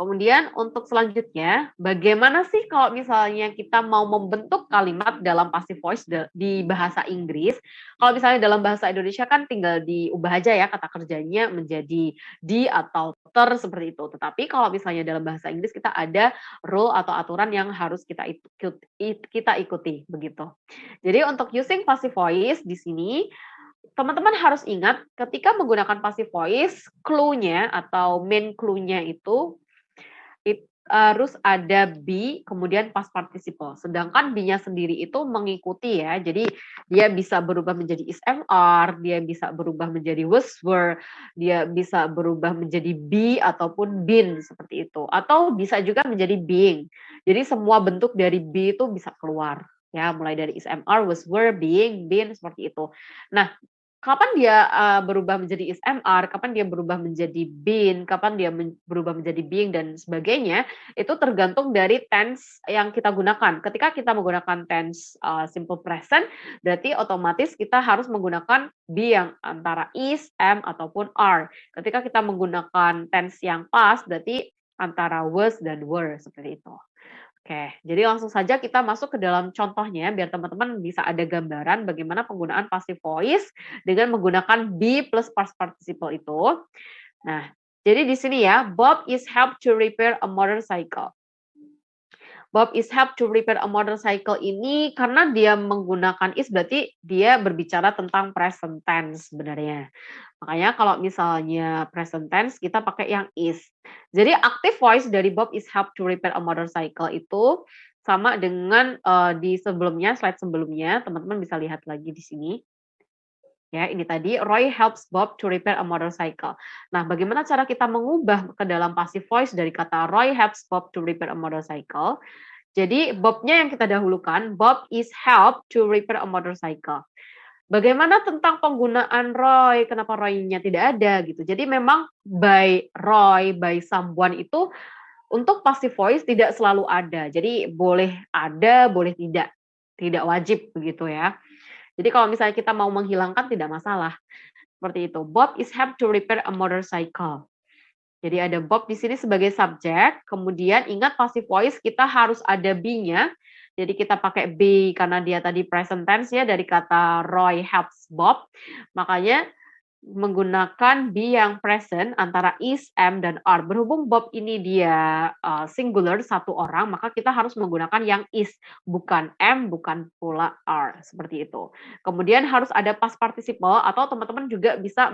Kemudian untuk selanjutnya, bagaimana sih kalau misalnya kita mau membentuk kalimat dalam passive voice di bahasa Inggris? Kalau misalnya dalam bahasa Indonesia kan tinggal diubah aja ya kata kerjanya menjadi di atau ter seperti itu. Tetapi kalau misalnya dalam bahasa Inggris kita ada rule atau aturan yang harus kita ikuti begitu. Jadi untuk using passive voice di sini teman-teman harus ingat ketika menggunakan passive voice, clue-nya atau main clue-nya itu harus ada be, kemudian past participle. Sedangkan be-nya sendiri itu mengikuti ya. Jadi dia bisa berubah menjadi is, am, are, dia bisa berubah menjadi was, were, dia bisa berubah menjadi be ataupun been seperti itu. Atau bisa juga menjadi being. Jadi semua bentuk dari be itu bisa keluar. Ya, mulai dari is, am, are, was, were, being, been seperti itu. Nah, kapan dia berubah menjadi is, am, are, kapan dia berubah menjadi been, kapan dia berubah menjadi being dan sebagainya, itu tergantung dari tense yang kita gunakan. Ketika kita menggunakan tense simple present, berarti otomatis kita harus menggunakan be yang antara is, am, ataupun are. Ketika kita menggunakan tense yang past, berarti antara was dan were, seperti itu. Oke, jadi langsung saja kita masuk ke dalam contohnya biar teman-teman bisa ada gambaran bagaimana penggunaan passive voice dengan menggunakan be plus past participle itu. Nah, jadi di sini ya, Bob is helped to repair a motorcycle. Bob is helped to repair a motorcycle ini karena dia menggunakan is berarti dia berbicara tentang present tense sebenarnya. Makanya kalau misalnya present tense kita pakai yang is. Jadi active voice dari Bob is helped to repair a motorcycle itu sama dengan di sebelumnya, slide sebelumnya, teman-teman bisa lihat lagi di sini. Ya, ini tadi Roy helps Bob to repair a motorcycle. Nah, bagaimana cara kita mengubah ke dalam passive voice dari kata Roy helps Bob to repair a motorcycle? Jadi Bob-nya yang kita dahulukan, Bob is helped to repair a motorcycle. Bagaimana tentang penggunaan Roy? Kenapa Roy-nya tidak ada gitu. Jadi memang by Roy, by someone itu untuk passive voice tidak selalu ada. Jadi boleh ada, boleh tidak. Tidak wajib begitu ya. Jadi kalau misalnya kita mau menghilangkan tidak masalah. Seperti itu. Bob is helped to repair a motorcycle. Jadi ada Bob di sini sebagai subjek, kemudian ingat passive voice kita harus ada be-nya. Jadi kita pakai be karena dia tadi present tense ya dari kata Roy helps Bob. Makanya menggunakan be yang present antara is, am, dan are. Berhubung Bob ini dia singular, satu orang, maka kita harus menggunakan yang is, bukan am, bukan pula are. Seperti itu. Kemudian harus ada past participle atau teman-teman juga bisa